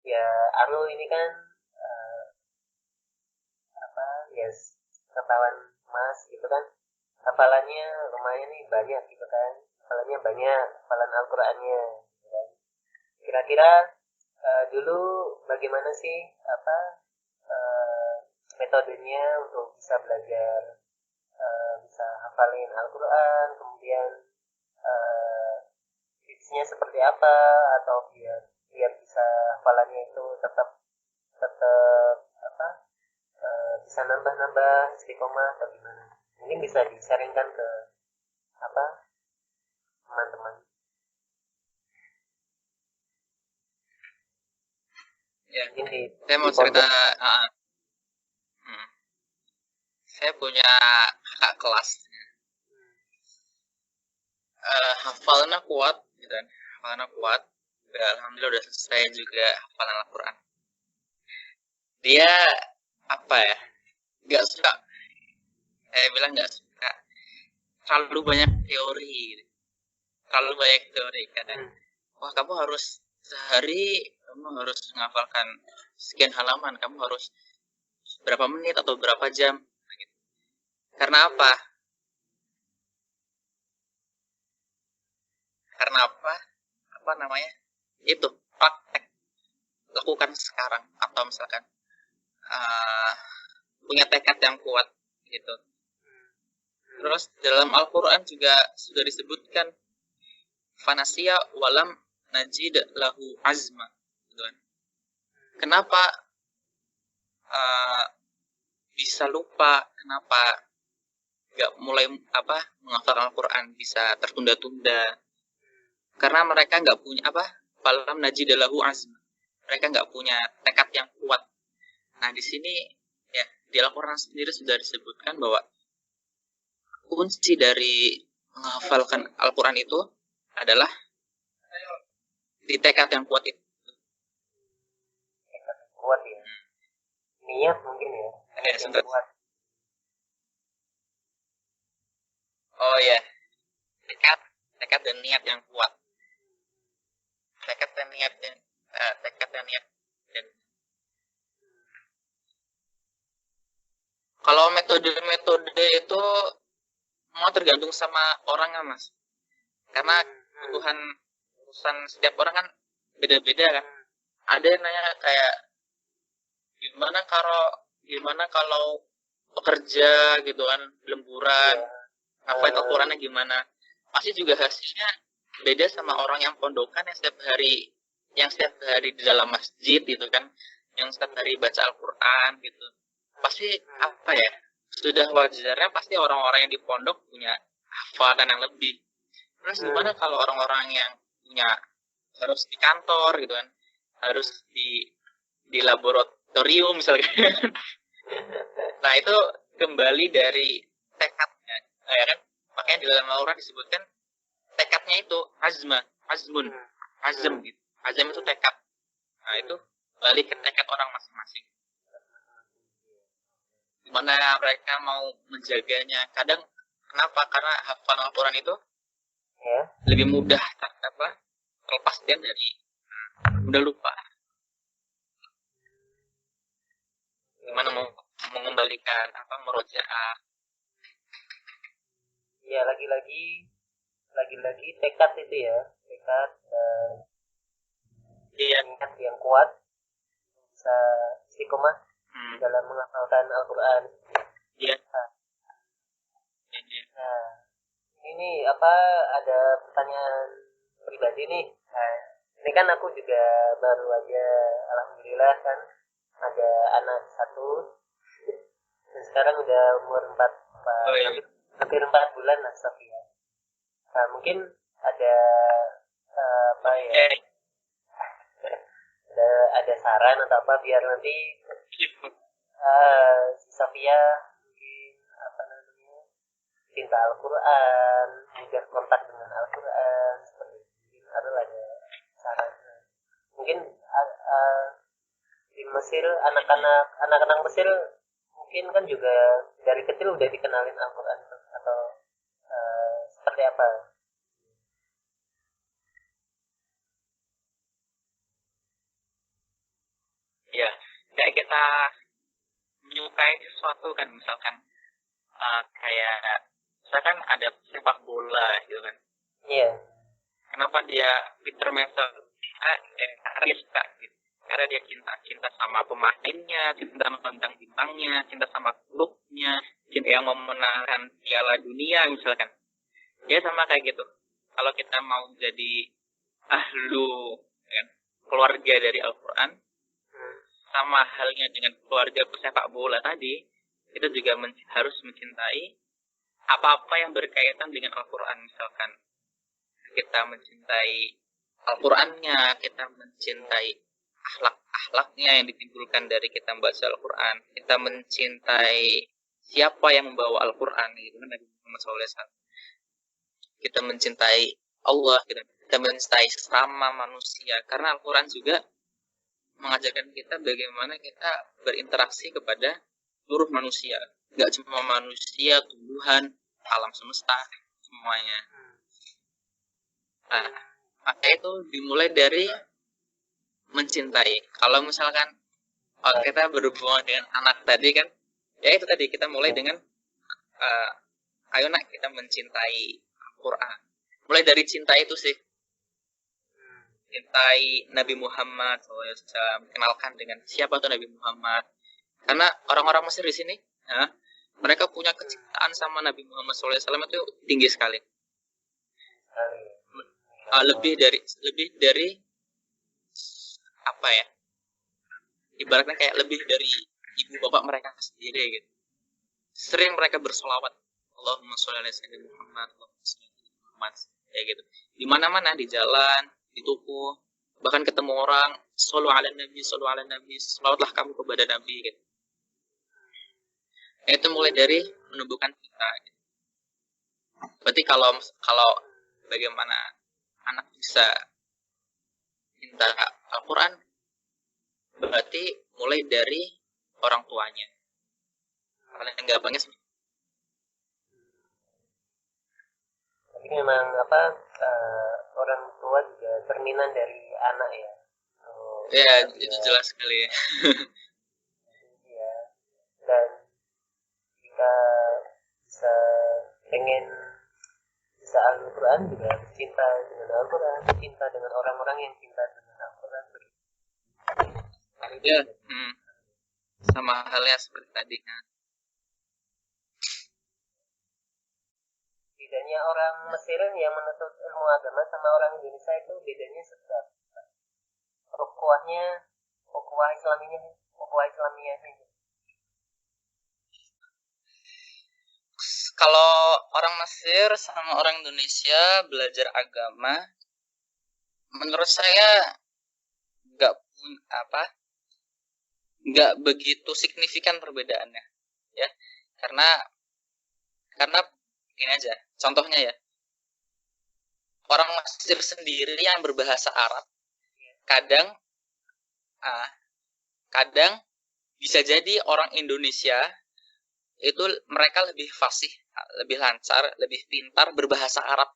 Ya, Arul ini kan eh, apa ya ketahuan Mas gitu kan hafalannya lumayan nih banyak gitu kan hafalannya banyak hafalan Al-Qur'annya gitu kan. Kira-kira dulu bagaimana sih apa eh, metodenya untuk bisa belajar bisa hafalin Al-Quran kemudian eh, tipsnya seperti apa atau biar biar bisa hafalannya itu tetap tetap apa bisa nambah-nambah istiqomah atau gimana mungkin bisa disaringkan ke apa teman-teman. Ya, Mungkin saya di mau cerita. pondok. Hmm, saya punya kakak kelas. Hafalnya kuat, gitu kan. Hafalnya kuat. Udah, alhamdulillah udah selesai juga hafalan Al-Quran. Dia apa ya? Gak suka. Saya bilang gak suka. Terlalu banyak teori. Gitu. Terlalu banyak teori. Kadang, Hmm. wah kamu harus sehari kamu harus menghafalkan sekian halaman. Kamu harus berapa menit atau berapa jam. Gitu. Karena apa? Karena apa? Apa namanya? Itu praktek, lakukan sekarang atau misalkan uh, punya tekad yang kuat gitu. Terus dalam Al-Quran juga sudah disebutkan fanasia walam najid lahu azma gitu kan. Kenapa uh, bisa lupa, kenapa gak mulai menghafal Al-Quran bisa tertunda-tunda, karena mereka gak punya walam najid lahu azma, mereka gak punya tekad yang kuat. Nah di sini ya di Al-Quran sendiri sudah disebutkan bahwa kunci dari menghafalkan Al-Quran itu adalah di tekad yang kuat itu. Tekad yang kuat ya niat mungkin ya niat yang kuat. Oh ya, tekad, tekad dan niat yang kuat. Tekad dan niat dan tekad dan niat. Dan kalau metode-metode itu mau tergantung sama orangnya mas. Karena kebutuhan setiap orang kan beda-beda kan. Ada yang nanya kayak gimana kalau pekerja gitu kan lemburan, apa itu ukurannya gimana? Pasti juga hasilnya beda sama orang yang pondokan yang setiap hari di dalam masjid gitu kan, yang setiap hari baca Al-Quran gitu. Pasti apa ya? Sudah wajarnya pasti orang-orang yang di pondok punya hafalan yang lebih. Terus gimana kalau orang-orang yang punya harus di kantor gitu kan, harus di laboratorium misalnya. Nah itu kembali dari tekadnya, ya kan? Makanya di dalam Al-Quran disebutkan tekadnya itu azmun, azam gitu. Azam itu tekad. Nah itu balik ke tekad orang masing-masing. Gimana mereka mau menjaganya? Kadang kenapa? Karena hafalan Al-Quran itu lebih mudah terlepas dari mudah lupa. Gimana mau mengembalikan merojaah? Ya lagi-lagi tekad itu ya tekad niat yang kuat bisa istiqomah dalam menghafalkan Al-Quran. Iya. Nah, ini apa ada pertanyaan pribadi nih. Nah, ini kan aku juga baru aja alhamdulillah kan ada anak satu dan sekarang udah umur 4 hampir 4 bulan lah Sofia. Nah, mungkin ada apa ya ada saran atau apa biar nanti Sofia mungkin apa namanya cinta Al-Quran mudah kontak dengan Al-Quran seperti itu ada saran mungkin di Mesir anak-anak Mesir mungkin kan juga dari kecil udah dikenalin Al-Quran atau seperti apa. Ya, kayak kita menyukai sesuatu kan, misalkan kayak misalkan ada sepak bola gitu kan. Iya. Kenapa dia Peter Mensa karena dia suka gitu. Karena dia cinta sama pemainnya, cinta sama bintang-bintangnya, cinta sama klubnya, cinta yang memenangkan Piala Dunia misalkan. Ya sama kayak gitu. Kalau kita mau jadi ahlu kan, keluarga dari Al-Quran, sama halnya dengan keluarga pesepak bola tadi, kita juga harus mencintai apa-apa yang berkaitan dengan Al-Quran. Misalkan kita mencintai Al-Qurannya, kita mencintai akhlak-akhlaknya yang ditimbulkan dari kita membaca Al-Quran, kita mencintai siapa yang membawa Al-Quran, gitu kan, Nabi Muhammad SAW. Kita mencintai Allah, kita mencintai sesama manusia, karena Al-Quran juga mengajarkan kita bagaimana kita berinteraksi kepada seluruh manusia, nggak cuma manusia, tumbuhan, alam semesta, semuanya. Nah, maka itu dimulai dari mencintai. Kalau misalkan kita berhubungan dengan anak tadi kan, ya itu tadi kita mulai dengan ayo nak kita mencintai Al-Quran. Mulai dari cinta itu sih. Cintai Nabi Muhammad SAW, kenalkan dengan siapa tuh Nabi Muhammad. Karena orang-orang Mesir di sini, ya, mereka punya kecintaan sama Nabi Muhammad SAW itu tinggi sekali. Lebih dari apa ya? Ibaratnya kayak lebih dari ibu bapak mereka sendiri gitu. Sering mereka bersolawat, Allahumma sholli ala sayyidina Muhammad, Allahumma sholli ala Muhammad, kayak gitu. Di mana-mana, di jalan, di toko, bahkan ketemu orang, shollu ala nabi, sholawatlah kamu kepada Nabi gitu. Itu mulai dari menumbuhkan kita gitu. Berarti kalau bagaimana anak bisa cinta Al-Quran, berarti mulai dari orang tuanya. Paling gampangnya sih. Tapi memang orang tua juga cerminan dari anak ya. Ya, itu jelas sekali. Ya. Dan jika bisa pengen bisa Al-Quran juga cinta dengan Al-Quran, cinta dengan orang-orang yang cinta dengan Al-Quran. Ya, sama halnya seperti tadi. Bedanya orang Mesir yang menuntut ilmu agama sama orang Indonesia itu bedanya sebab ukhuwah Islamiyahnya. Kalau orang Mesir sama orang Indonesia belajar agama, menurut saya nggak begitu signifikan perbedaannya, ya. Karena ini aja, contohnya ya, orang Mesir sendiri yang berbahasa Arab, kadang bisa jadi orang Indonesia itu mereka lebih fasih, lebih lancar, lebih pintar berbahasa Arab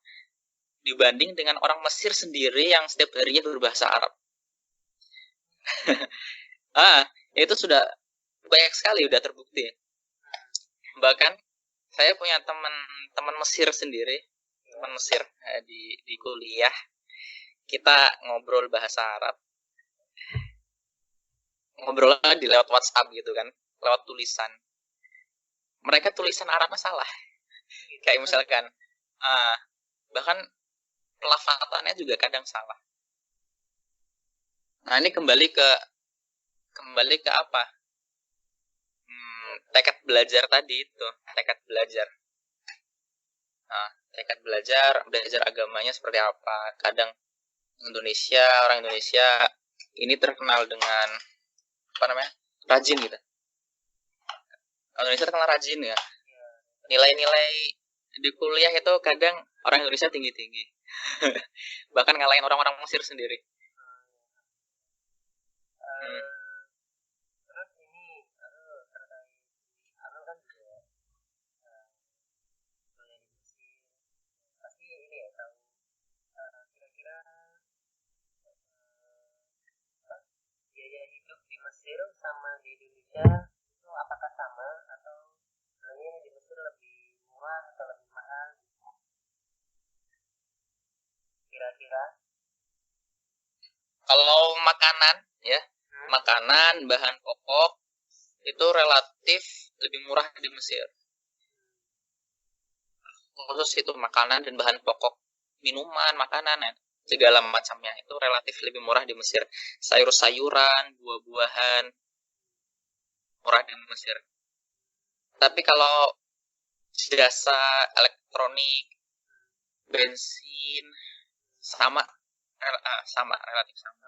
dibanding dengan orang Mesir sendiri yang setiap harinya berbahasa Arab. Itu sudah banyak sekali, udah terbukti. Bahkan saya punya teman Mesir sendiri, teman Mesir di kuliah, kita ngobrol bahasa Arab, ngobrolnya di lewat WhatsApp gitu kan, lewat tulisan. Mereka tulisan Arabnya salah, kayak misalkan bahkan pelafatannya juga kadang salah. Nah, ini kembali ke apa? Tekad belajar tadi itu, tekad belajar. Tekad belajar agamanya seperti apa. Kadang orang Indonesia ini terkenal dengan rajin gitu. Indonesia terkenal rajin ya. Nilai-nilai di kuliah itu kadang orang Indonesia tinggi-tinggi. Bahkan ngalahin orang-orang Mesir sendiri. Terus ini kan juga pasti ini ya tahu kira-kira biaya hidup di Mesir sama di Indonesia itu apakah sama atau sebenarnya di Mesir lebih murah atau lebih mahal kira-kira? Kalau makanan ya, makanan bahan pokok itu relatif lebih murah di Mesir. Khusus itu makanan dan bahan pokok, minuman, makanan ya, segala macamnya itu relatif lebih murah di Mesir. Sayur-sayuran, buah-buahan murah di Mesir. Tapi kalau jasa elektronik, bensin sama relatif sama.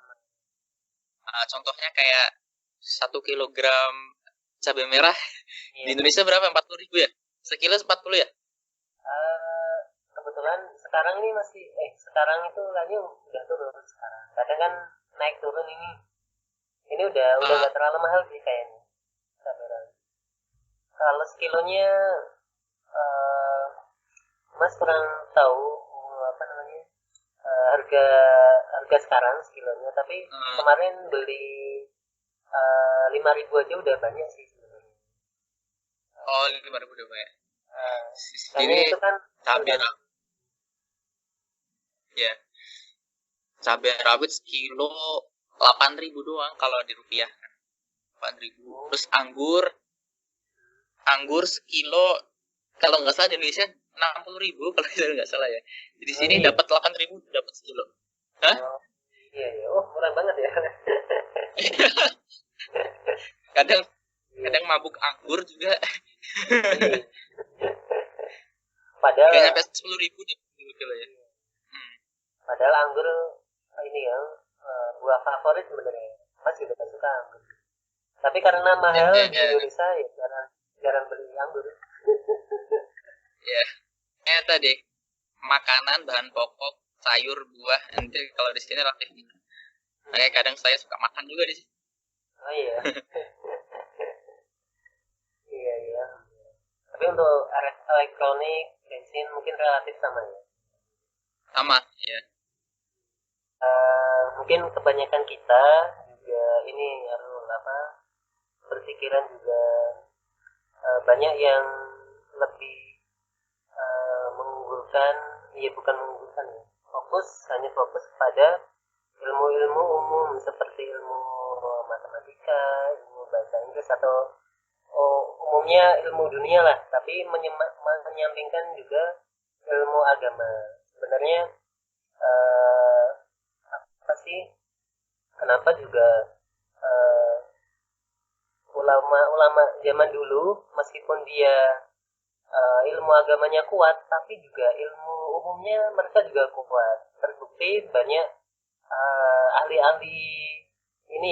Contohnya kayak 1 kilogram cabai merah di Indonesia berapa? 40.000 ya? Sekilo 40 ya? Kebetulan sekarang nih sekarang itu kayaknya udah turun sekarang. Kadang kan naik turun ini. Ini udah nggak terlalu mahal sih kayaknya. Kalau sekilonya Mas kurang tahu apa namanya harga sekarang sekilonya. Tapi kemarin beli 5.000 aja udah banyak sih sebenarnya. Oh, 5.000 udah banyak. Kayaknya itu kan cabai rawit. Ya. Cabai rawit sekilo 8.000 doang kalau di rupiah. 8.000. Terus anggur sekilo kalau nggak salah di Indonesia 60.000 kalau nggak salah ya. Di sini dapat 8.000 dapat sekilo. Hah? Iya. Oh, murah banget ya. kadang mabuk anggur juga. Padahal kayak sampai 10.000 dapat kilo ya. Padahal anggur ini ya buah favorit sebenarnya. Mas juga suka anggur. Tapi karena mahal di Indonesia ya jarang beli anggur. Ya. Tadi makanan, bahan pokok, sayur, buah, nanti kalau di sini relatif. Makanya kadang saya suka makan juga di sini. Oh iya. Iya. Tapi untuk elektronik, bensin mungkin relatif sama ya. Sama, ya. Mungkin kebanyakan kita juga ini berpikiran juga banyak yang lebih hanya fokus pada ilmu-ilmu umum seperti ilmu matematika, ilmu bahasa Inggris atau umumnya ilmu dunia lah, tapi menyampingkan juga ilmu agama. Sebenarnya apa sih? Kenapa juga ulama zaman dulu meskipun dia ilmu agamanya kuat, tapi juga ilmu umumnya mereka juga kuat. Terbukti banyak ahli-ahli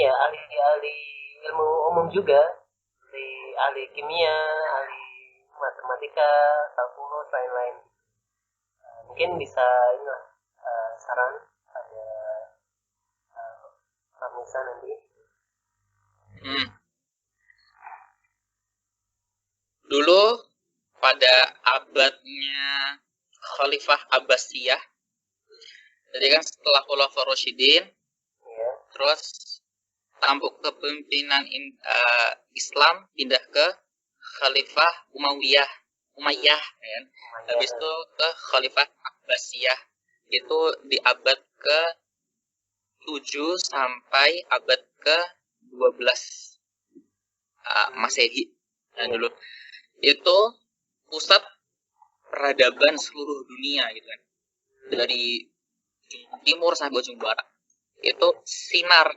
ahli-ahli ilmu umum juga, seperti ahli kimia, ahli matematika, kalkulus, lain-lain. Mungkin bisa saran ada Pak Musa nanti. Dulu pada abadnya Khalifah Abbasiyah, jadi kan setelah Khulafaur Rasyidin, terus tampuk kepemimpinan Islam pindah ke Khalifah Umayyah, kan? Habis itu ke Khalifah Abbasiyah, itu di abad ke 7 sampai abad ke 12 Masehi. Nah, dulu itu pusat peradaban seluruh dunia gitu kan, dari ujung timur sampai ujung barat. Itu sinar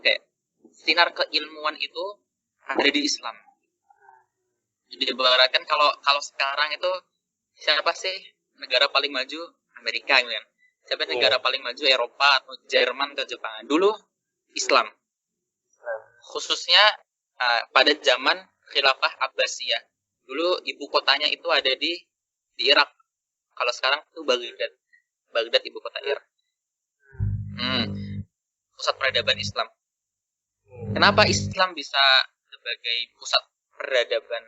keilmuan itu ada di Islam. Jadi ibaratkan kalau sekarang itu siapa sih negara paling maju? Amerika gitu kan. Siapa negara paling maju? Eropa atau Jerman atau Jepang. Dulu Islam. Khususnya pada zaman Khilafah Abbasiyah. Dulu ibu kotanya itu ada di Irak. Kalau sekarang itu Baghdad. Baghdad ibu kota Irak. Pusat peradaban Islam. Kenapa Islam bisa sebagai pusat peradaban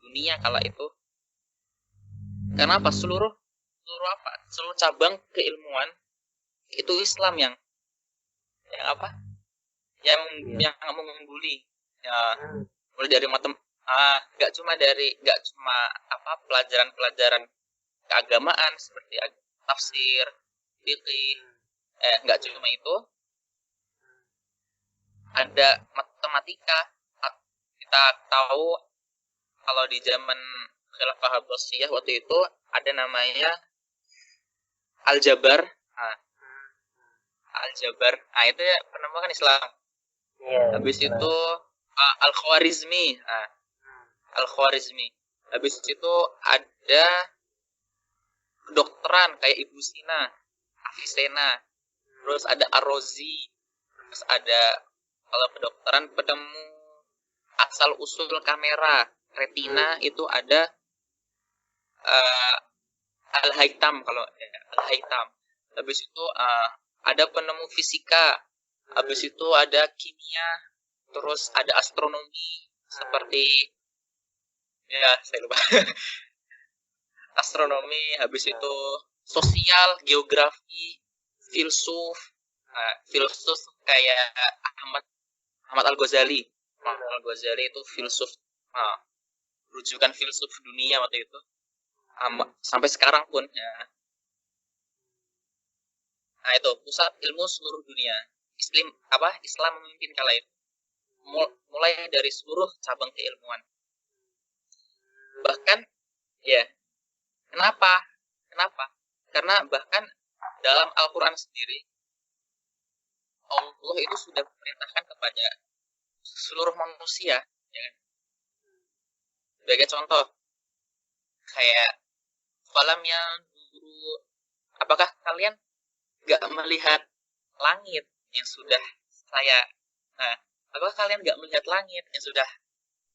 dunia kala itu? Kenapa seluruh cabang keilmuan itu Islam yang yang Iya. yang membuli ya, Hmm. mulai dari nggak cuma apa pelajaran-pelajaran keagamaan seperti tafsir, fikih, nggak cuma itu, ada matematika. Kita tahu kalau di zaman Khilafah Abbasiyah waktu itu ada namanya aljabar. Nah, aljabar. Nah, itu ya penemuan Islam. Iya. Habis Nah. itu Al-Khwarizmi. Nah, Al-Khwarizmi. Habis itu ada kedokteran kayak Ibu Sina, Avicenna. Terus ada Ar-Razi. Terus ada kalau kedokteran penemu asal usul kamera retina itu ada uh, Al-Haytham kalau Al-Haytham. Habis itu ada penemu fisika. Habis itu ada kimia. Terus ada astronomi seperti ya saya lupa. Astronomi, habis itu sosial, geografi, filsuf. Filsuf kayak Ahmad Ahmad Al-Ghazali. Ahmad Al-Ghazali itu filsuf, rujukan filsuf dunia waktu itu. Sampai sekarang pun ya. Nah, itu pusat ilmu seluruh dunia. Islam memimpin kala itu. Mulai dari seluruh cabang keilmuan. Bahkan ya, kenapa? Karena bahkan dalam Al-Qur'an sendiri Allah itu sudah memerintahkan kepada seluruh manusia, ya kan? Sebagai contoh, kayak falam yang dulu, apakah kalian nggak melihat langit yang sudah apakah kalian nggak melihat langit yang sudah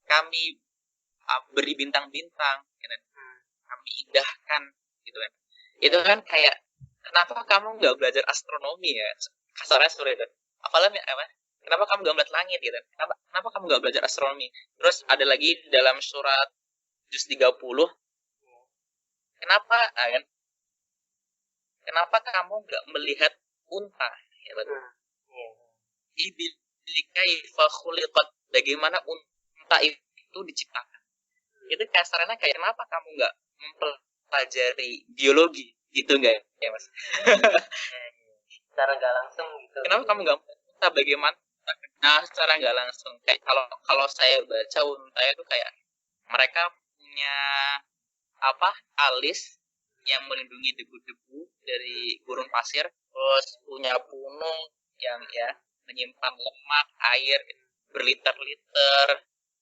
kami beri bintang-bintang, ya kan? Kami indahkan, gitu kan? Itu kan kayak kenapa kamu nggak belajar astronomi ya? Kasarnya seperti itu. Kenapa kamu nggak melihat langit gitu? Kenapa kamu nggak belajar astronomi? Terus ada lagi dalam surat juz 30. Kenapa kan? Kenapa kamu nggak melihat unta? Ya, bagaimana unta itu diciptakan? Itu kasarnya kayak kenapa kamu nggak mempelajari biologi? Gitu nggak ya mas? Secara nggak langsung gitu. Kenapa kamu nggak unta bagaimana? Nah, secara nggak langsung kayak kalau saya baca unta itu kayak mereka punya alis yang melindungi debu-debu dari gurun pasir, terus punya punung yang ya menyimpan lemak, air berliter-liter,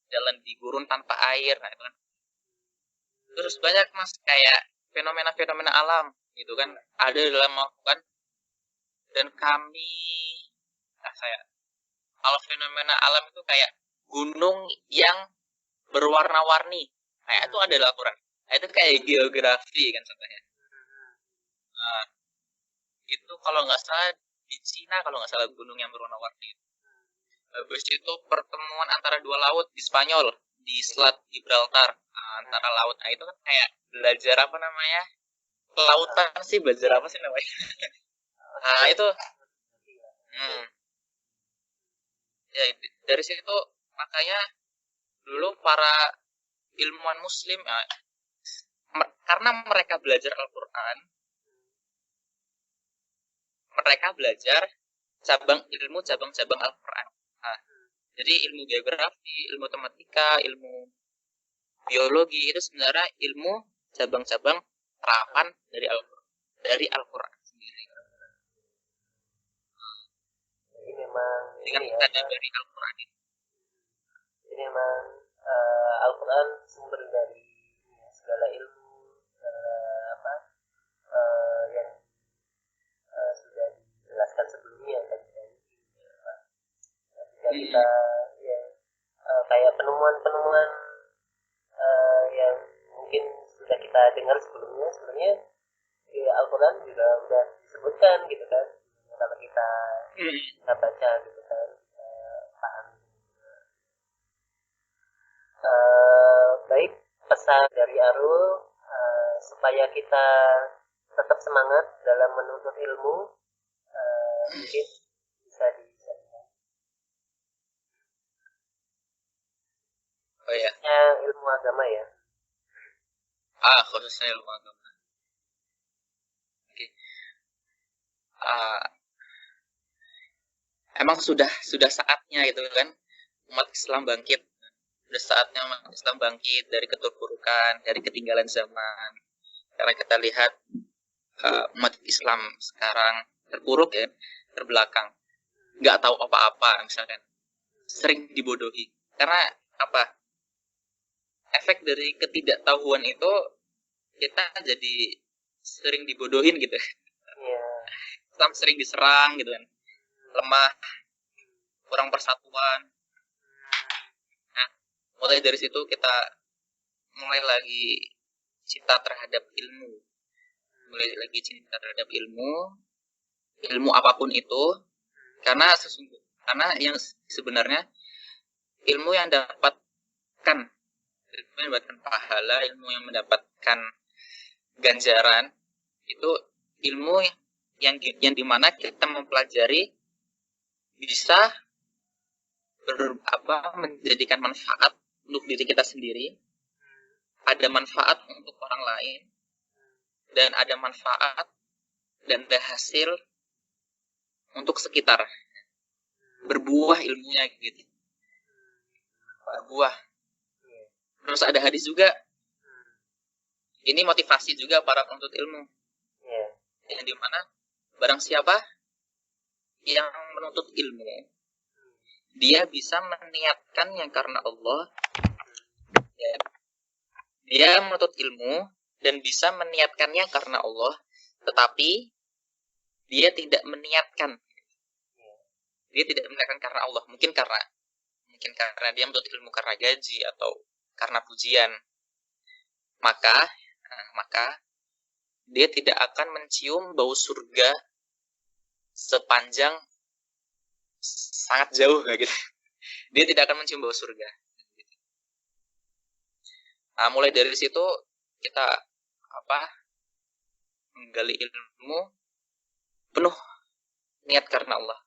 jalan di gurun tanpa air. Nah, itu kan. Terus banyak mas kayak fenomena-fenomena alam gitu kan ada dalam melakukan, dan kalau fenomena alam itu kayak gunung yang berwarna-warni, nah itu ada laporan. Nah, itu kayak geografi kan contohnya. Nah, itu kalau nggak salah di Cina kalau nggak salah gunung yang berwarna-warni. Habis itu pertemuan antara dua laut di Spanyol di Selat Gibraltar, antara laut. Nah itu kan kayak belajar apa namanya kelautan sih, belajar apa sih namanya? Nah itu ya dari situ makanya dulu para ilmuwan muslim karena mereka belajar Al-Quran, mereka belajar cabang-cabang Al-Quran. Nah, jadi ilmu geografi, ilmu matematika, ilmu biologi itu sebenarnya ilmu cabang-cabang terapan dari Al-Quran sendiri. Jadi memang dengan kita dari Al-Quran itu. Jadi memang Al-Quran sumber dari segala ilmu yang sudah dijelaskan sebelumnya tadi kan. Jika kita kayak penemuan-penemuan yang mungkin sudah kita dengar sebelumnya, sebenarnya di Al-Quran juga sudah disebutkan gitu kan. Kalau kita baca gitu kan, kita paham. Baik, pesan dari Arul supaya kita tetap semangat dalam menuntut ilmu, mungkin bisa disampaikan. Oh ya. khususnya ilmu agama ya. Khususnya ilmu agama. Oke. Emang sudah saatnya itu kan umat Islam bangkit. Sudah saatnya umat Islam bangkit dari keterpurukan, dari ketinggalan zaman. Karena kita lihat umat Islam sekarang terpuruk ya, terbelakang, nggak tahu apa-apa misalkan, sering dibodohi. Karena apa? Efek dari ketidaktahuan itu kita jadi sering dibodohin gitu. Yeah. Islam sering diserang gitu kan, lemah, kurang persatuan. Nah, mulai dari situ kita mulai lagi cinta terhadap ilmu, ilmu apapun itu, karena yang sebenarnya ilmu yang mendapatkan pahala, ilmu yang mendapatkan ganjaran itu ilmu yang dimana kita mempelajari bisa menjadikan manfaat untuk diri kita sendiri, ada manfaat untuk orang lain, dan ada manfaat dan ada hasil untuk sekitar. Berbuah ilmunya gitu. Berbuah. Terus ada hadis juga. Ini motivasi juga para penuntut ilmu. Yang dimana barang siapa yang menuntut ilmu, dia bisa meniatkannya karena Allah. Ya. Dia menuntut ilmu dan bisa meniatkannya karena Allah, tetapi dia tidak meniatkan. Dia tidak meniatkan karena Allah. Mungkin karena dia menuntut ilmu karena gaji atau karena pujian. Maka dia tidak akan mencium bau surga sepanjang sangat jauh gitu. Dia tidak akan mencium bau surga. Nah, mulai dari situ kita menggali ilmu penuh niat karena Allah,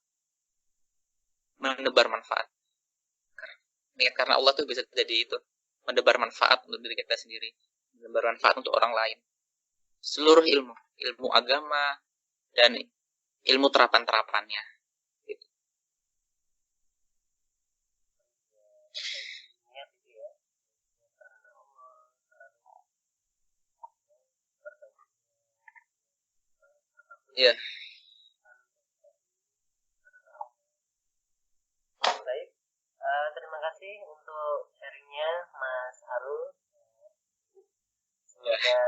menebar manfaat. Niat karena Allah tuh bisa jadi itu, menebar manfaat untuk diri kita sendiri, menebar manfaat untuk orang lain. Seluruh ilmu agama dan ilmu terapan-terapannya. Gitu. Iya. Baik, terima kasih untuk sharingnya Mas Arul. Semoga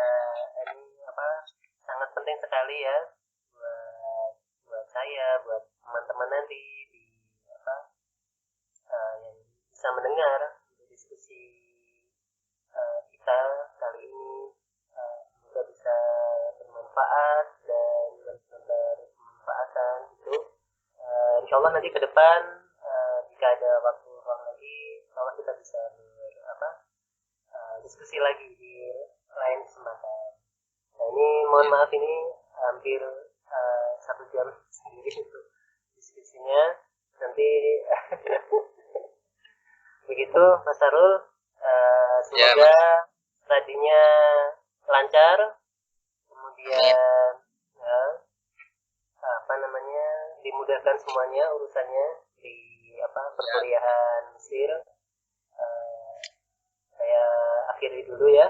ini sangat penting sekali ya buat saya, buat teman-teman nanti di yang bisa mendengar diskusi kita kali ini. Semoga bisa bermanfaat dan bermanfaatan itu. Insya Allah nanti ke depan jika ada waktu luang lagi, insya Allah kita bisa diskusi lagi di lain kesempatan. Nah ini mohon maaf ini hampir 1 jam sendiri untuk diskusinya. Nanti begitu Mas Sarul, semoga tadinya lancar, kemudian dimudahkan semuanya urusannya di perkuliahan Mesir. Saya akhiri dulu ya.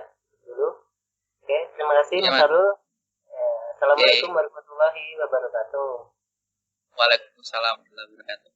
Oke, terima kasih Mas Sarul. Assalamualaikum warahmatullahi wabarakatuh. Waalaikumsalam warahmatullahi wabarakatuh.